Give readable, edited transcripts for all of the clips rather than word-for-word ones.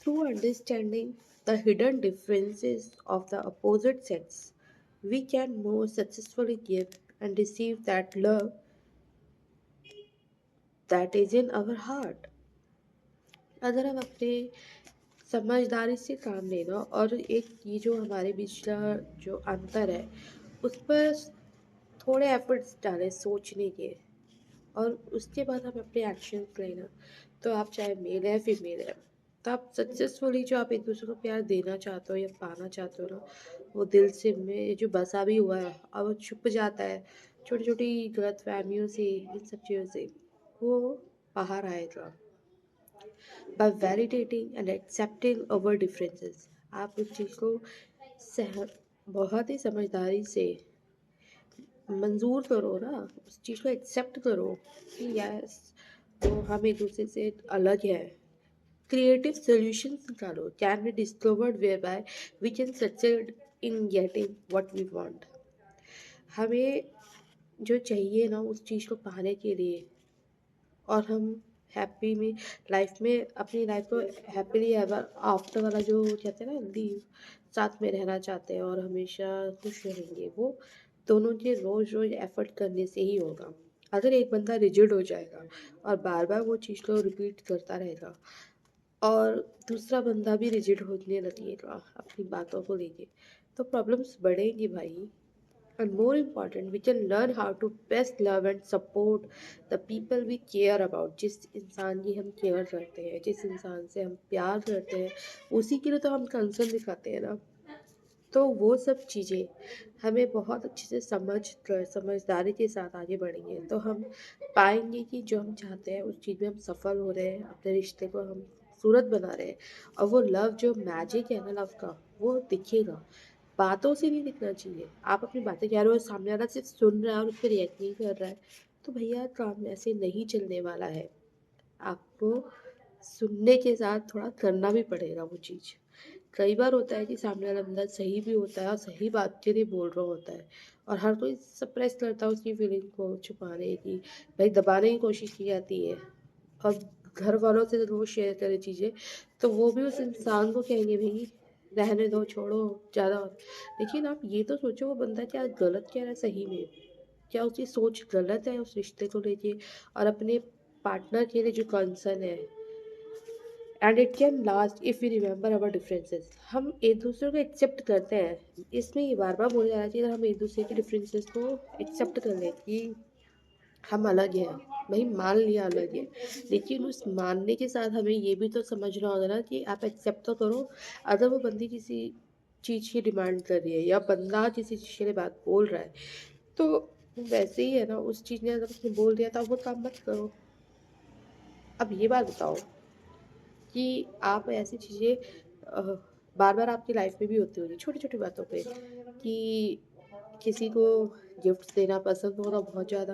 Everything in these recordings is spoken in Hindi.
Through understanding the hidden differences of the opposite sex, we can more successfully give and receive that love that is in our heart. अगर हम अपने समझदारी से काम लेना और एक ये जो हमारे बीच का जो अंतर है उस पर थोड़े एफर्ट्स डालें सोचने के और उसके बाद हम अपने एक्शंस लेना, तो आप चाहे मेल है फीमेल है, तो आप सक्सेसफुली जो आप एक दूसरे को प्यार देना चाहते हो या पाना चाहते हो ना, वो दिल से में जो बसा भी हुआ है और वो छुप जाता है छोटी छोटी गलत फहमियों से, इन सब चीज़ों से, वो बाहर आएगा by validating and accepting our differences. आप उस चीज़ को सह बहुत ही समझदारी से मंजूर करो ना, उस चीज़ को एक्सेप्ट करो कि यस वो हम एक दूसरे से अलग है। क्रिएटिव सॉल्यूशंस निकालो can be discovered whereby we can succeed in getting what we want. हमें जो चाहिए ना उस चीज़ को पाने के लिए, और हम हैप्पी में लाइफ में अपनी लाइफ को हैप्पीली एवर आफ्टर वाला जो कहते हैं ना लीव, साथ में रहना चाहते हैं और हमेशा खुश रहेंगे, वो दोनों के रोज़ रोज़ एफर्ट करने से ही होगा। अगर एक बंदा रिजिड हो जाएगा और बार बार वो चीज़ को रिपीट करता रहेगा और दूसरा बंदा भी रिजिड होने लगेगा अपनी बातों को लेके, तो प्रॉब्लम्स बढ़ेंगी भाई। And more important, we can learn how to best love and support the people we care about. जिस इंसान की हम केयर करते हैं, जिस इंसान से हम प्यार करते हैं, उसी के लिए तो हम कंसर्न दिखाते हैं ना। तो वो सब चीज़ें हमें बहुत अच्छे से समझ कर समझदारी के साथ आगे बढ़ेंगे तो हम पाएंगे कि जो हम चाहते हैं उस चीज़ में हम सफल हो रहे हैं, अपने रिश्ते को हम खूबसूरत बना रहे हैं, और वो लव जो मैजिक है ना लव का, वो दिखेगा। बातों से नहीं दिखना चाहिए। आप अपनी बातें कह रहे हो, सामने वाला सिर्फ सुन रहा है और उस पर रिएक्ट नहीं कर रहा है, तो भैया काम ऐसे नहीं चलने वाला है। आपको सुनने के साथ थोड़ा करना भी पड़ेगा वो चीज़। कई बार होता है कि सामने वाला बंदा सही भी होता है और सही बात के लिए बोल रहा होता है, और हर कोई सप्रेस करता है उसकी फीलिंग को छुपाने की, भाई दबाने की कोशिश की जाती है। और घर वालों से वो शेयर करें चीज़ें, तो वो भी उस इंसान को कहेंगे भाई रहने दो, छोड़ो, ज़्यादा। लेकिन आप ये तो सोचो वो बंदा क्या गलत कह रहा है सही में, क्या उसकी सोच गलत है उस रिश्ते को लेके और अपने पार्टनर के लिए जो कंसर्न है। And it can last if we remember our differences. हम एक दूसरे को एक्सेप्ट करते हैं, इसमें ये बार बार बोला जाना चाहिए, हम एक दूसरे के डिफरेंसेस को एक्सेप्ट कर लें कि हम अलग हैं। भाई मान लिया अलग है, लेकिन उस मानने के साथ हमें ये भी तो समझना होगा ना कि आप एक्सेप्ट तो करो। अगर वो बंदी किसी चीज़ की डिमांड कर रही है या बंदा किसी चीज़ के लिए बात बोल रहा है, तो वैसे ही है ना, उस चीज़ ने अगर उसने बोल दिया तो आप वो काम मत करो। अब ये बात बताओ कि आप ऐसी चीज़ें बार-बार आपकी लाइफ में भी होती होगी छोटी-छोटी बातों पे, कि किसी को गिफ्ट्स देना पसंद होगा बहुत ज़्यादा,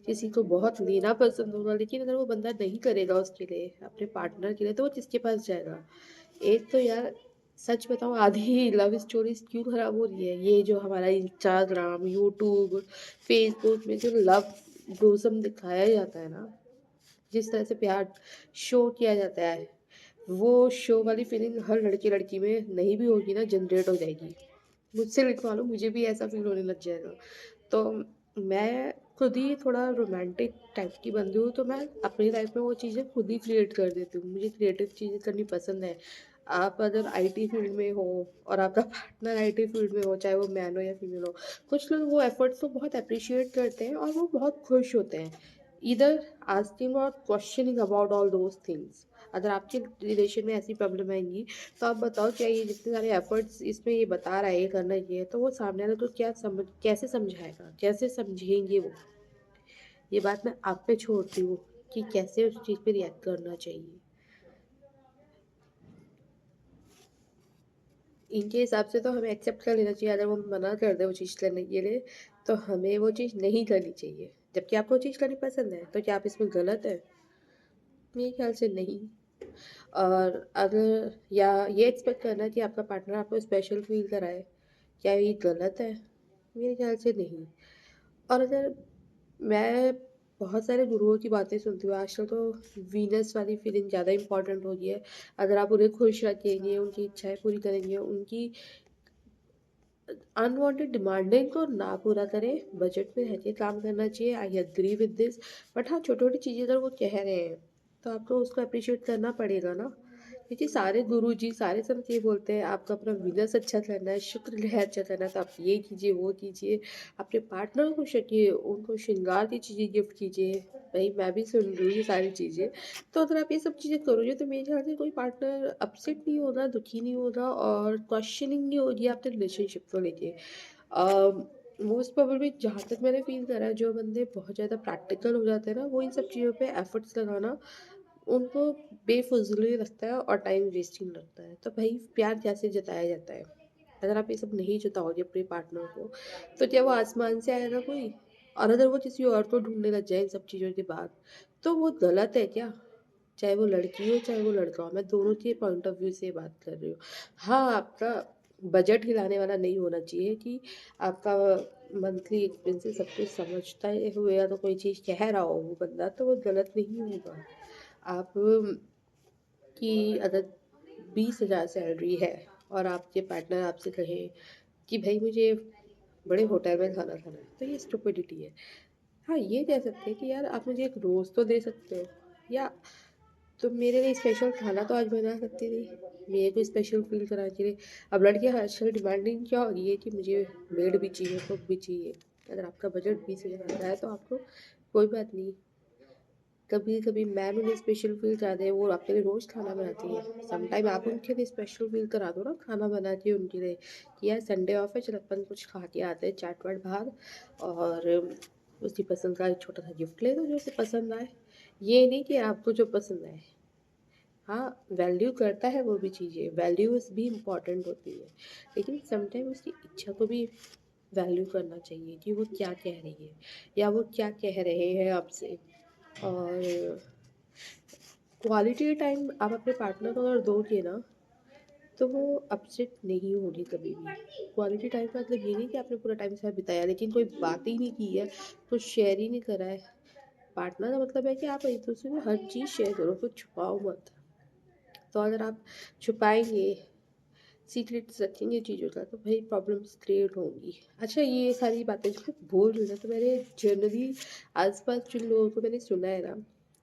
किसी को बहुत लेना पसंद होगा, लेकिन अगर वो बंदा नहीं करेगा उसके लिए, अपने पार्टनर के लिए, तो वो किसके पास जाएगा? एक तो यार सच बताऊँ आधी लव स्टोरीज़ क्यों खराब हो रही है? ये जो हमारा इंस्टाग्राम, यूट्यूब, फेसबुक में जो लव ब्लॉसम दिखाया जाता है ना, जिस तरह से प्यार शो किया जाता है, वो शो वाली फीलिंग हर लड़के-लड़की में नहीं भी होगी ना, जनरेट हो जाएगी। मुझसे लिखवा लो, मुझे भी ऐसा फ़ील होने लग जाएगा। तो मैं खुद ही थोड़ा रोमांटिक टाइप की बंदी हूँ, तो मैं अपनी लाइफ़ में वो चीज़ें खुद ही क्रिएट कर देती हूँ। मुझे क्रिएटिव चीज़ें करनी पसंद है। आप अगर आईटी फ़ील्ड में हो और आपका पार्टनर आईटी फ़ील्ड में हो, चाहे वो मैन हो या फीमेल हो, कुछ लोग वो एफ़र्ट्स को बहुत एप्रिशिएट करते हैं और वो बहुत खुश होते हैं। ईदर आस्किंग और questioning about all those things. अगर आपके रिलेशन में ऐसी प्रॉब्लम आएँगी, तो आप बताओ क्या ये जितने सारे एफर्ट्स इसमें ये बता रहा है ये करना ये है, तो वो सामने वाला को क्या समझ कैसे समझाएगा? कैसे समझेंगे वो? ये बात मैं आप पे छोड़ती हूँ कि कैसे उस चीज़ पे रिएक्ट करना चाहिए। इनके हिसाब से तो हमें एक्सेप्ट कर लेना चाहिए, अगर वो मना कर दे वो चीज़ करने के लिए, तो हमें वो चीज़ नहीं करनी चाहिए। जबकि आपको वो चीज़ करनी पसंद है, तो क्या आप इसमें गलत हैं? मेरे ख्याल से नहीं। और अगर या ये एक्सपेक्ट करना कि आपका पार्टनर आपको स्पेशल फ़ील कराए, क्या ये गलत है? मेरे ख़्याल से नहीं। और अगर मैं बहुत सारे गुरुओं की बातें सुनती हूँ आजकल तो वीनस वाली फीलिंग ज़्यादा इंपॉर्टेंट हो गई है। अगर आप उन्हें खुश रखेंगे, उनकी इच्छाएँ पूरी करेंगे, उनकी अनवांटेड डिमांडिंग को ना पूरा करें, बजट में रह के काम करना चाहिए। I agree with this. But हाँ, छोटी-छोटी चीज़ें अगर वो कह रहे हैं, तो आपको उसको एप्रिशिएट करना पड़ेगा ना। क्योंकि सारे गुरुजी, सारे संत ये बोलते हैं आपको अपना बिज़नेस अच्छा करना है, शुक्र ग्रह अच्छा करना है, तो आप ये कीजिए, वो कीजिए। अपने पार्टनर को खुश रखिए, उनको श्रृंगार की चीज़ें गिफ्ट कीजिए। भई मैं भी सुन रही हूँ ये सारी चीज़ें। तो अगर आप ये सब चीज़ें करोगे तो मेरे ख्याल से कोई पार्टनर अपसेट नहीं होगा, दुखी नहीं होगा और क्वेश्चनिंग नहीं होगी आपके रिलेशनशिप को लेके। मोस्ट प्रोबेबली जहाँ तक मैंने फ़ील करा है, जो बंदे बहुत ज़्यादा प्रैक्टिकल हो जाते हैं ना, वो इन सब चीज़ों पे एफर्ट्स लगाना उनको बेफिज़ूल लगता है और टाइम वेस्टिंग लगता है। तो भई प्यार कैसे जताया जाता है? अगर आप ये सब नहीं जताओगे अपने पार्टनर को, तो क्या वो आसमान से आएगा कोई? और अगर वो किसी और को ढूँढने लग जाए इन सब चीज़ों के बाद, तो वो गलत है क्या? चाहे वो लड़की हो, चाहे वो लड़का हो, मैं दोनों के पॉइंट ऑफ व्यू से बात कर रही हूँ। हाँ, आपका बजट हिलाने वाला नहीं होना चाहिए कि आपका मंथली एक्सपेंसेस सब कुछ समझता हुए अगर कोई चीज़ कह रहा हो वो बंदा, तो वो गलत नहीं होगा। आप की अगर 20,000 सैलरी है और आपके पार्टनर आपसे कहे कि भाई मुझे बड़े होटल में खाना खाना है, तो ये स्टुपिडिटी है। हाँ, ये कह सकते हैं कि यार आप मुझे एक रोज़ तो दे सकते हो, या तुम मेरे लिए स्पेशल खाना तो आज बना सकती थी, मेरे को स्पेशल फील कराने के लिए। अब लड़कियाँ आजकल डिमांडिंग क्या हो रही है कि मुझे मेड भी चाहिए, कुक भी चाहिए। अगर आपका बजट 20,000 का है तो आपको कोई बात नहीं, कभी-कभी मैम उन्हें स्पेशल फ़ील करा दें, वो आपके लिए रोज़ खाना बनाती है। समटाइम आप उनके लिए स्पेशल फ़ील करा दो ना खाना बना के उनके लिए, कि यार संडे ऑफ है, चल अपन कुछ खा के आते हैं चाट-वाट बाहर, और उसकी पसंद का एक छोटा-सा गिफ्ट ले दो जो उसे पसंद आए। ये नहीं कि आपको जो पसंद आए। हाँ, वैल्यू करता है वो भी चीज़ें, वैल्यूज़ भी इम्पोर्टेंट होती है। लेकिन समटाइम उसकी इच्छा को भी वैल्यू करना चाहिए कि वो क्या कह रही है या वो क्या कह रहे हैं आपसे। और क्वालिटी टाइम आप अपने पार्टनर को अगर दोगे ना, तो वो अपसेट नहीं होगी कभी भी। क्वालिटी टाइम का मतलब ये नहीं कि आपने पूरा टाइम के साथ बिताया लेकिन कोई बात ही नहीं की है, कुछ शेयर ही नहीं करा है। पार्टनर का मतलब है कि आप एक दूसरे को हर चीज़ शेयर करो, कुछ छुपाओ मत। तो अगर आप छुपाएंगे, सीक्रेट्स रखेंगे चीज़ों का, तो भाई प्रॉब्लम्स क्रिएट होंगी। अच्छा, ये सारी बातें जो मैं बोल रही हूँ ना, तो मैंने जनरली आसपास जिन लोगों को मैंने सुना है ना,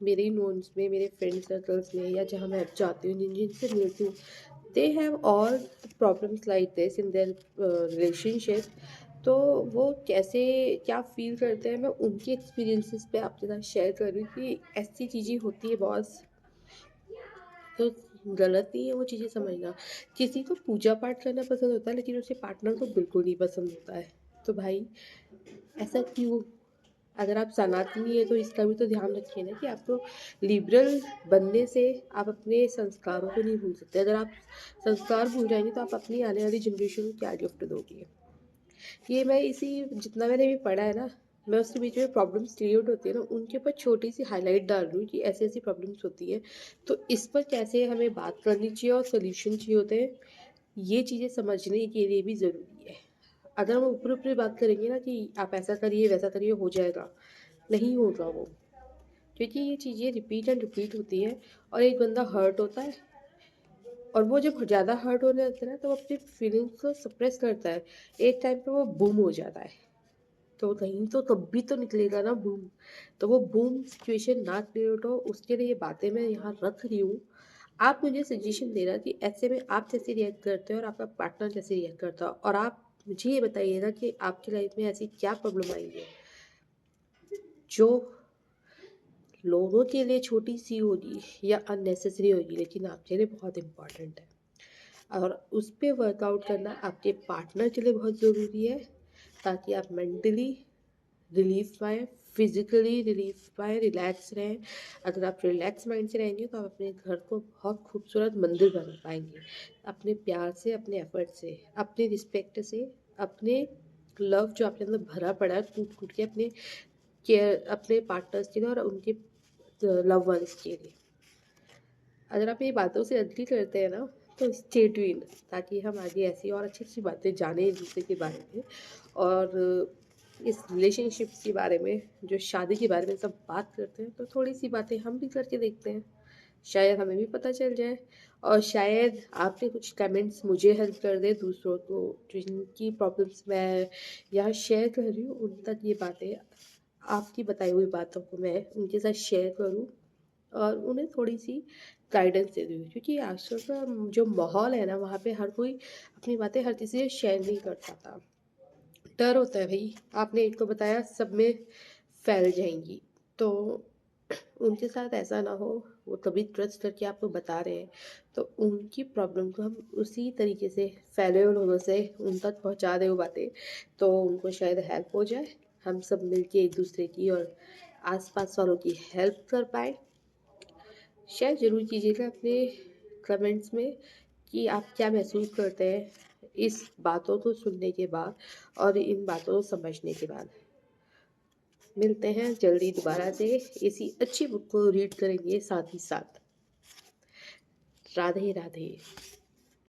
मेरे ही नोन्स में, मेरे फ्रेंड सर्कल्स में, या जहाँ मैं जाती हूँ, जिनसे मिलती हूँ, they have all problems like this in their relationship. तो वो कैसे क्या फ़ील करते हैं, मैं उनके एक्सपीरियंसेस पे आपके साथ शेयर कर रही हूँ कि ऐसी चीज़ें होती है बॉस। तो गलत नहीं है वो चीज़ें समझना। किसी को पूजा पाठ करना पसंद होता है लेकिन उसके पार्टनर को बिल्कुल नहीं पसंद होता है। तो भाई ऐसा क्यों? अगर आप सनातनी हैं तो इसका भी तो ध्यान रखिए ना कि आपको लिबरल बनने से आप अपने संस्कारों को नहीं भूल सकते। अगर आप संस्कार भूल जाएँगे तो आप अपनी आने वाली जनरेशन को क्या गिफ्ट दोगे? ये मैं इसी जितना मैंने भी पढ़ा है ना, मैं उसके बीच में प्रॉब्लम्स क्रिएट होती है ना, उनके ऊपर छोटी-सी हाइलाइट डाल रही हूँ कि ऐसी-ऐसी प्रॉब्लम्स होती है। तो इस पर कैसे हमें बात करनी चाहिए और सॉल्यूशन चाहिए होते हैं, ये चीज़ें समझने के लिए भी ज़रूरी है। अगर हम ऊपरी-ऊपरी बात करेंगे ना कि आप ऐसा करिए, वैसा करिए, हो जाएगा, नहीं होगा वो। क्योंकि ये चीज़ें रिपीट एंड रिपीट होती है और एक बंदा हर्ट होता है, और वो जब ज़्यादा हर्ट होने लगता है ना, तो वो अपनी फीलिंग्स को सप्रेस करता है। एक टाइम पे वो बूम हो जाता है। तो कहीं तो तब भी तो निकलेगा ना बूम। तो वो बूम सिचुएशन ना क्रिएट हो, उसके लिए ये बातें मैं यहाँ रख रही हूँ। आप मुझे सजेशन देना कि ऐसे में आप कैसे रिएक्ट करते हो और आपका पार्टनर कैसे रिएक्ट करता है, और आप मुझे ये बताइएगा कि आपकी लाइफ में ऐसी क्या प्रॉब्लम आई है जो लोगों के लिए छोटी सी होगी या अननेसेसरी होगी लेकिन आपके लिए बहुत इंपॉर्टेंट है, और उस पे वर्कआउट करना आपके पार्टनर के लिए बहुत ज़रूरी है, ताकि आप मेंटली रिलीफ पाएँ, फिज़िकली रिलीफ पाएँ, रिलैक्स रहें। अगर आप रिलैक्स माइंड से रहेंगे तो आप अपने घर को बहुत खूबसूरत मंदिर बना पाएँगे। अपने प्यार से, अपने एफ़र्ट से, अपनी रिस्पेक्ट से, अपने लव जो आपके अंदर भरा पड़ा है कूट-कूट के, अपने केयर अपने पार्टनर्स के लिए और उनके लव वन्स के लिए। अगर आप ये बातों से एग्री करते हैं ना, तो स्टे ट्यून्ड, ताकि हम आगे ऐसी और अच्छी-अच्छी बातें जानें एक-दूसरे के बारे में। और इस रिलेशनशिप्स के बारे में, जो शादी के बारे में सब बात करते हैं, तो थोड़ी-सी बातें हम भी करके देखते हैं। शायद हमें भी पता चल जाए और शायद आपके कुछ कमेंट्स मुझे हेल्प कर दें दूसरों को, जिनकी प्रॉब्लम्स मैं यहाँ शेयर कर रही हूँ, उन तक ये बातें, आपकी बताई हुई बातों को मैं उनके साथ शेयर करूँ और उन्हें थोड़ी-सी गाइडेंस दे दूँ। क्योंकि आजकल का जो माहौल है ना, वहाँ पे हर कोई अपनी बातें हर किसी से शेयर नहीं कर पाता। डर होता है भई, आपने एक को बताया सब में फैल जाएँगी। तो उनके साथ ऐसा ना हो, वो तभी ट्रस्ट करके आपको बता रहे हैं, तो उनकी प्रॉब्लम को हम उसी तरीके से फैले हुए लोगों से उन तक पहुँचा दें वो बातें, तो उनको शायद हेल्प हो जाए। हम सब मिलके एक-दूसरे की और आस-पास वालों की हेल्प कर पाएँ। शेयर ज़रूर कीजिएगा अपने कमेंट्स में कि आप क्या महसूस करते हैं इस बातों को सुनने के बाद और इन बातों को समझने के बाद। मिलते हैं जल्दी दोबारा से, इसी अच्छी बुक को रीड करेंगे साथ ही साथ। राधे राधे।